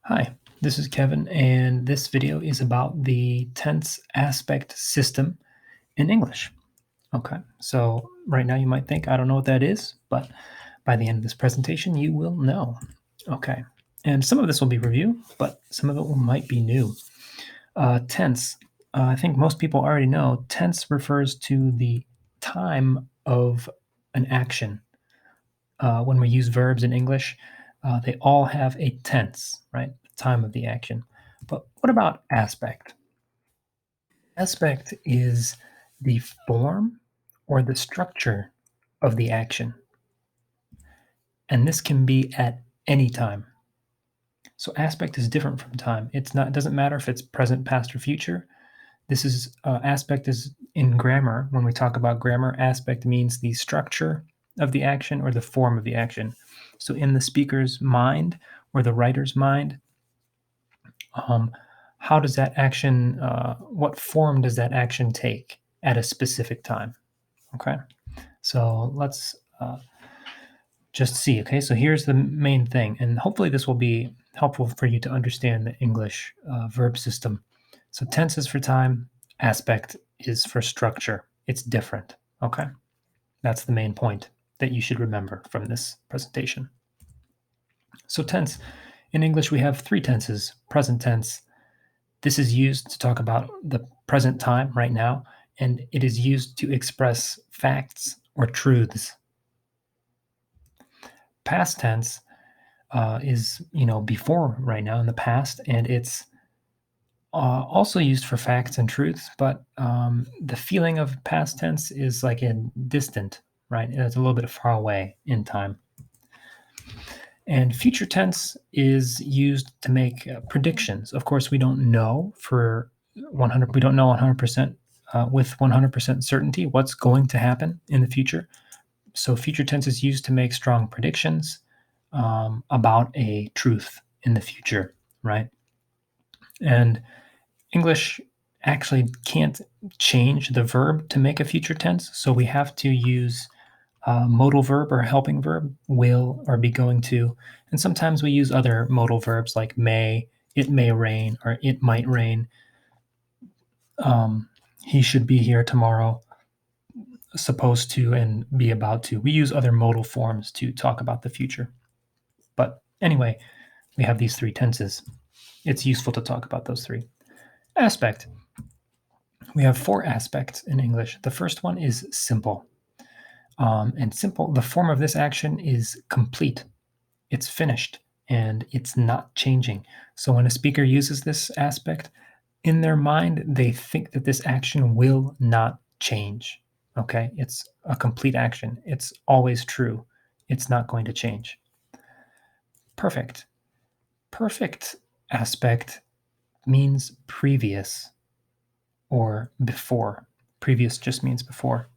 Hi, this is Kevin, and this video is about the tense aspect system in English. Okay, so right now you might think, I don't know what that is, but by the end of this presentation, you will know. Okay, and some of this will be review, but some of it might be new. Tense, I think most people already know, tense refers to the time of an action. When we use verbs in English, they all have a tense, right? The time of the action. But what about aspect? Aspect is the form or the structure of the action, and this can be at any time. So aspect is different from time. It doesn't matter if it's present, past, or future. This is aspect is in grammar. When we talk about grammar, aspect means the structure of the action or the form of the action. So in the speaker's mind or the writer's mind, um, how does that action? What form does that action take at a specific time? Okay, so let's just see. Okay, so here's the main thing, and hopefully this will be helpful for you to understand the English verb system. So tense is for time, aspect is for structure. It's different. Okay, that's the main point that you should remember from this presentation. So tense, in English we have three tenses: present tense. This is used to talk about the present time right now, and it is used to express facts or truths. Past tense is before right now in the past, and it's also used for facts and truths. But the feeling of past tense is like in distant, right? It's a little bit far away in time. And future tense is used to make predictions. Of course, we don't know for 100. We don't know 100% with 100% certainty what's going to happen in the future. So future tense is used to make strong predictions about a truth in the future, right? And English actually can't change the verb to make a future tense, so we have to use modal verb or helping verb, will or be going to. And sometimes we use other modal verbs like may, it may rain, or it might rain. Um, he should be here tomorrow, supposed to, and be about to. We use other modal forms to talk about the future. But anyway, we have these three tenses. It's useful to talk about those three. Aspect. We have four aspects in English. The first one is simple. And simple, the form of this action is complete. It's finished and it's not changing. So when a speaker uses this aspect, in their mind, they think that this action will not change. Okay? It's a complete action. It's always true. It's not going to change. Perfect. Perfect aspect means previous or before. Previous just means before.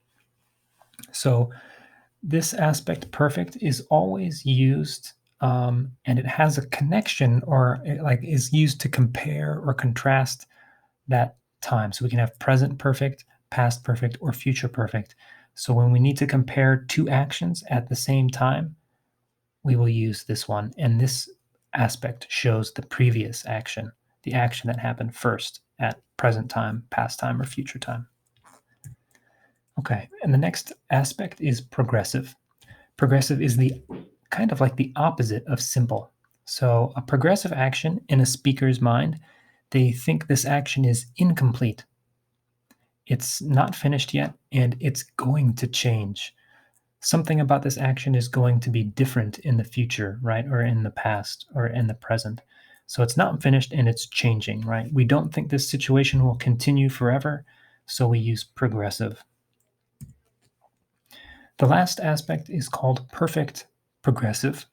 So this aspect perfect is always used and it has a connection or it, like is used to compare or contrast that time. So we can have present perfect, past perfect, or future perfect. So when we need to compare two actions at the same time, we will use this one. And this aspect shows the previous action, the action that happened first at present time, past time, or future time. Okay, and the next aspect is progressive. Progressive is the kind of like the opposite of simple. So, a progressive action in a speaker's mind, they think this action is incomplete. It's not finished yet, and it's going to change. Something about this action is going to be different in the future, right? Or in the past or in the present. So, it's not finished and it's changing, right? We don't think this situation will continue forever, so we use progressive. The last aspect is called perfect progressive.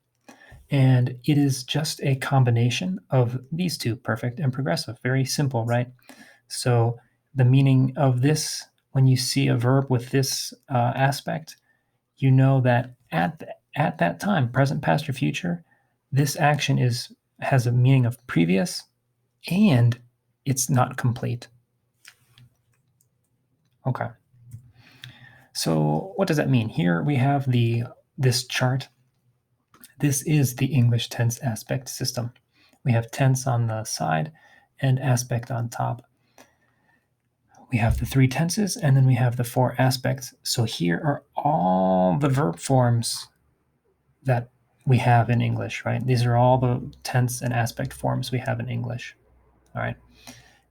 And it is just a combination of these two, perfect and progressive. Very simple, right? So the meaning of this, when you see a verb with this aspect, you know that at that time, present, past, or future, this action has a meaning of previous and it's not complete. Okay. So what does that mean? Here we have this chart. This is the English tense aspect system. We have tense on the side and aspect on top. We have the 3 tenses, and then we have the 4 aspects. So here are all the verb forms that we have in English, right? These are all the tense and aspect forms we have in English, all right?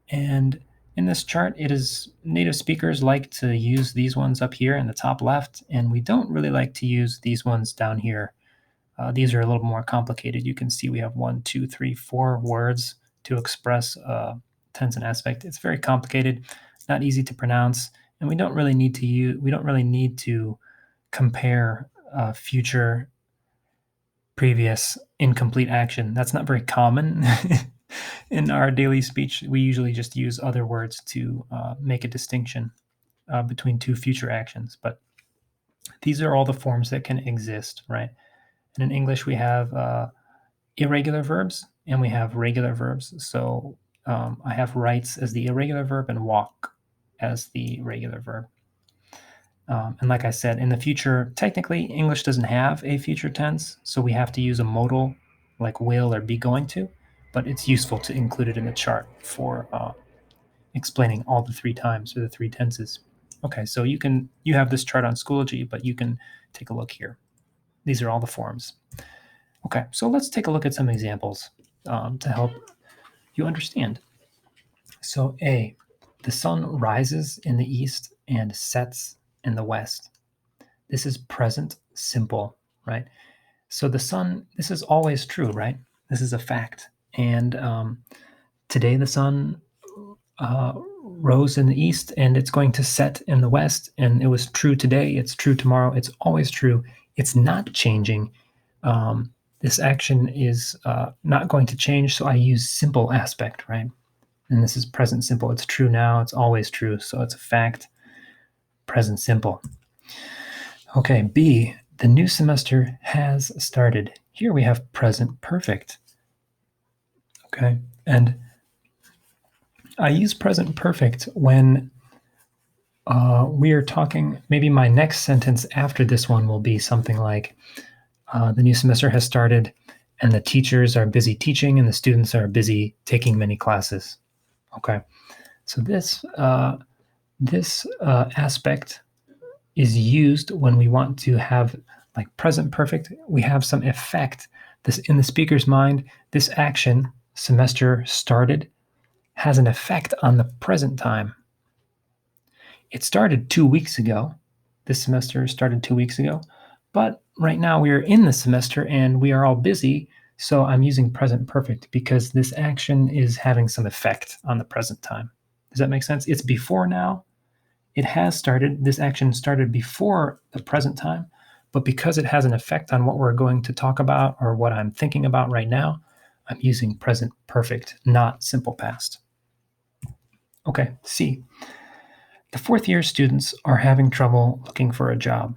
And in this chart, it is native speakers like to use these ones up here in the top left, and we don't really like to use these ones down here. These are a little more complicated. You can see we have 1, 2, 3, 4 words to express tense and aspect. It's very complicated, not easy to pronounce, and we don't really need to compare future, previous, incomplete action. That's not very common in our daily speech. We usually just use other words to make a distinction between two future actions. But these are all the forms that can exist, right? And in English, we have irregular verbs and we have regular verbs. So I have writes as the irregular verb and walk as the regular verb. And like I said, in the future, technically, English doesn't have a future tense, so we have to use a modal like will or be going to, but it's useful to include it in the chart for explaining all the 3 times or the 3 tenses. Okay, so you have this chart on Schoology, but you can take a look here. These are all the forms. Okay, so let's take a look at some examples to help you understand. So A, the sun rises in the east and sets in the west. This is present simple, right? So the sun, this is always true, right? This is a fact. And today the sun rose in the east and it's going to set in the west. And it was true today, it's true tomorrow, it's always true. It's not changing. This action is not going to change, so I use simple aspect, right? And this is present simple. It's true now, it's always true, so it's a fact, present simple. Okay, B, the new semester has started. Here we have present perfect. Okay, and I use present perfect when we are talking, maybe my next sentence after this one will be something like, the new semester has started and the teachers are busy teaching and the students are busy taking many classes. Okay, so this aspect is used when we want to have like present perfect. We have some effect. This in the speaker's mind, this action, semester started, has an effect on the present time. It started 2 weeks ago. This semester started 2 weeks ago, but right now we are in the semester and we are all busy. So I'm using present perfect because this action is having some effect on the present time. Does that make sense? It's before now. It has started. This action started before the present time, but because it has an effect on what we're going to talk about or what I'm thinking about right now, I'm using present perfect, not simple past. Okay, C. The fourth year students are having trouble looking for a job.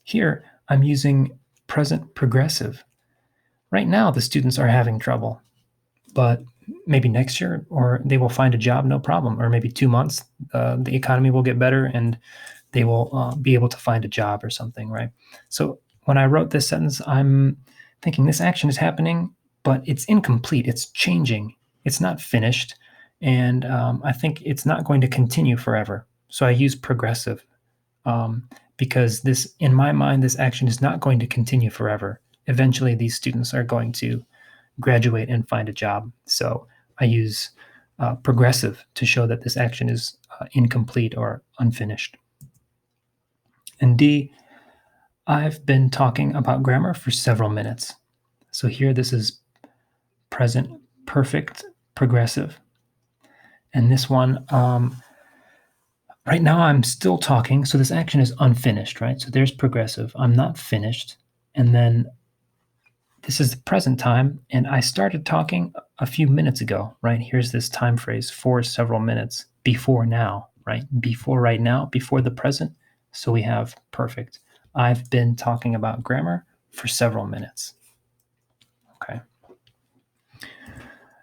Here, I'm using present progressive. Right now, the students are having trouble, but maybe next year, or they will find a job, no problem. Or maybe 2 months, the economy will get better and they will be able to find a job or something, right? So when I wrote this sentence, I'm thinking this action is happening, but it's incomplete. It's changing. It's not finished. And I think it's not going to continue forever. So I use progressive because this, in my mind, this action is not going to continue forever. Eventually, these students are going to graduate and find a job. So I use progressive to show that this action is incomplete or unfinished. And D, I've been talking about grammar for several minutes. So here this is present perfect progressive. And this one, right now I'm still talking, so this action is unfinished, right? So there's progressive. I'm not finished. And then this is the present time, and I started talking a few minutes ago, right? Here's this time phrase for several minutes, before now, right? Before right now, before the present. So we have perfect. I've been talking about grammar for several minutes. Okay.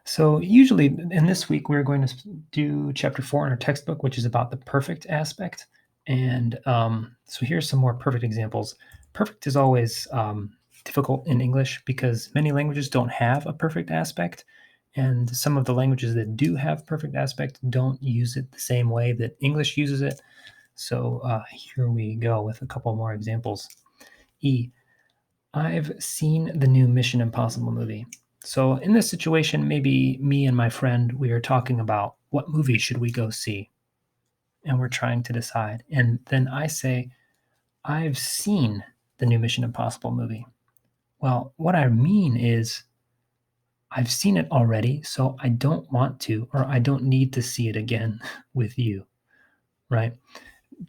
So usually in this week, we're going to do chapter 4 in our textbook, which is about the perfect aspect. And so here's some more perfect examples. Perfect is always difficult in English because many languages don't have a perfect aspect, and some of the languages that do have perfect aspect don't use it the same way that English uses it. So here we go with a couple more examples. E. I've seen the new Mission Impossible movie. So in this situation, maybe me and my friend, we are talking about what movie should we go see? And we're trying to decide. And then I say, I've seen the new Mission Impossible movie. Well, what I mean is I've seen it already, so I don't want to, or I don't need to see it again with you, right?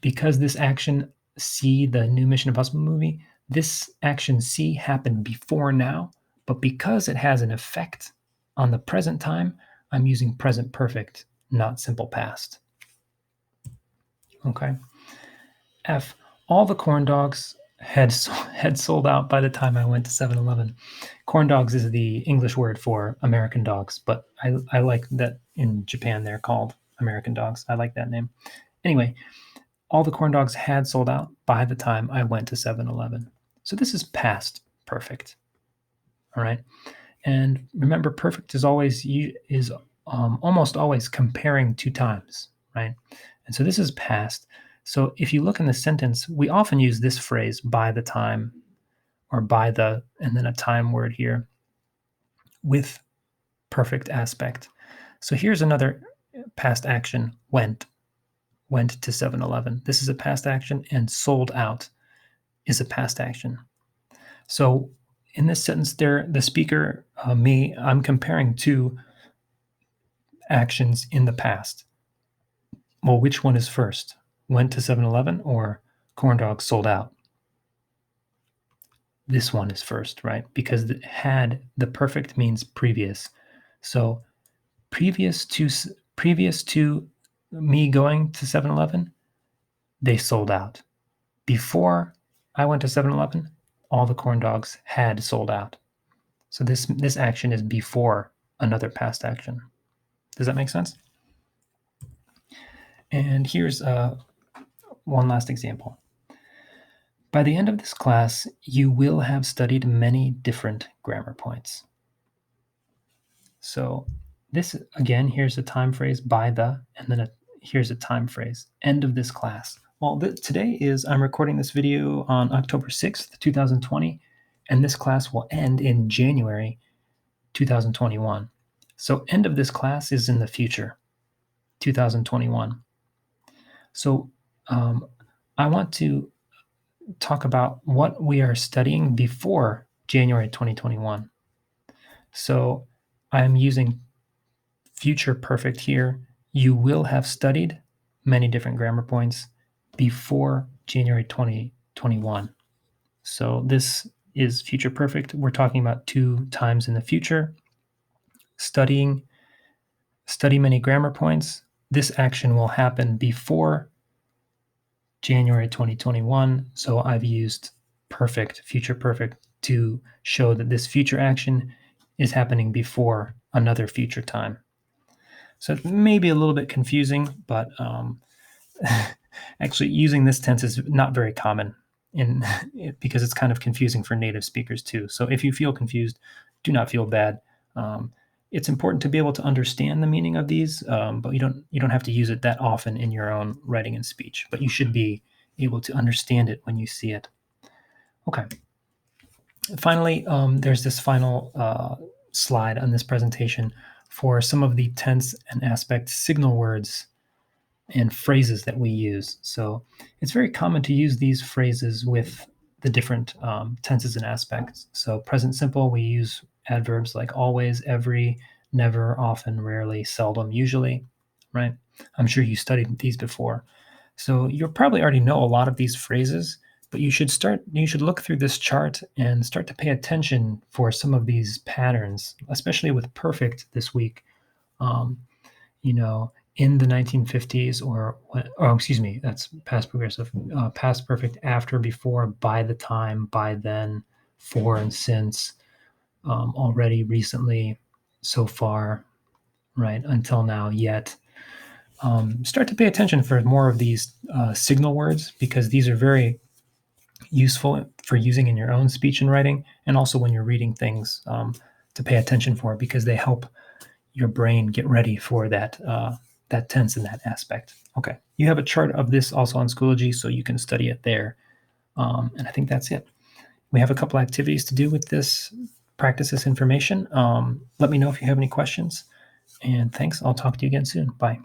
Because this action C, the new Mission Impossible movie, this action C happened before now, but because it has an effect on the present time, I'm using present perfect, not simple past. Okay. F, all the corn dogs had sold out by the time I went to 7-Eleven. Corn dogs is the English word for American dogs, but I like that in Japan they're called American dogs. I like that name. Anyway, all the corn dogs had sold out by the time I went to 7-Eleven. So this is past perfect. All right. And remember, perfect is almost always comparing two times, right? And so this is past. So if you look in the sentence, we often use this phrase by the time or by the, and then a time word here with perfect aspect. So here's another past action, went to 7-Eleven. This is a past action, and sold out is a past action. So in this sentence there, the speaker, me, I'm comparing two actions in the past. Well, which one is first? Went to 7-Eleven or corn dogs sold out? This one is first, right? Because the perfect means previous. So previous to me going to 7-Eleven, they sold out. Before I went to 7-Eleven, all the corn dogs had sold out. So this action is before another past action. Does that make sense? And here's one last example. By the end of this class, you will have studied many different grammar points. So this, again, here's a time phrase, by the, and then here's a time phrase, end of this class. Well, today I'm recording this video on October 6th, 2020, and this class will end in January 2021. So end of this class is in the future, 2021. So I want to talk about what we are studying before January 2021. So I'm using future perfect here. You will have studied many different grammar points before January 2021. So this is future perfect. We're talking about two times in the future. Study many grammar points. This action will happen before January 2021. So I've used perfect, future perfect, to show that this future action is happening before another future time. So it may be a little bit confusing, but actually using this tense is not very common because it's kind of confusing for native speakers too. So if you feel confused, do not feel bad. It's important to be able to understand the meaning of these, but you don't have to use it that often in your own writing and speech. But you should be able to understand it when you see it. Okay. Finally, there's this final slide on this presentation for some of the tense and aspect signal words and phrases that we use. So it's very common to use these phrases with the different tenses and aspects. So present simple, we use adverbs like always, every, never, often, rarely, seldom, usually, right? I'm sure you studied these before. So you probably already know a lot of these phrases, but you should look through this chart and start to pay attention for some of these patterns, especially with perfect this week. In the 1950s that's past progressive, past perfect, after, before, by the time, by then, for and since, already, recently, so far, right, until now, yet. Start to pay attention for more of these signal words because these are very useful for using in your own speech and writing, and also when you're reading things to pay attention for because they help your brain get ready for that tense and that aspect. Okay, you have a chart of this also on Schoology, so you can study it there. And I think that's it. We have a couple activities to do with this. Practice this information. Let me know if you have any questions. And thanks. I'll talk to you again soon. Bye.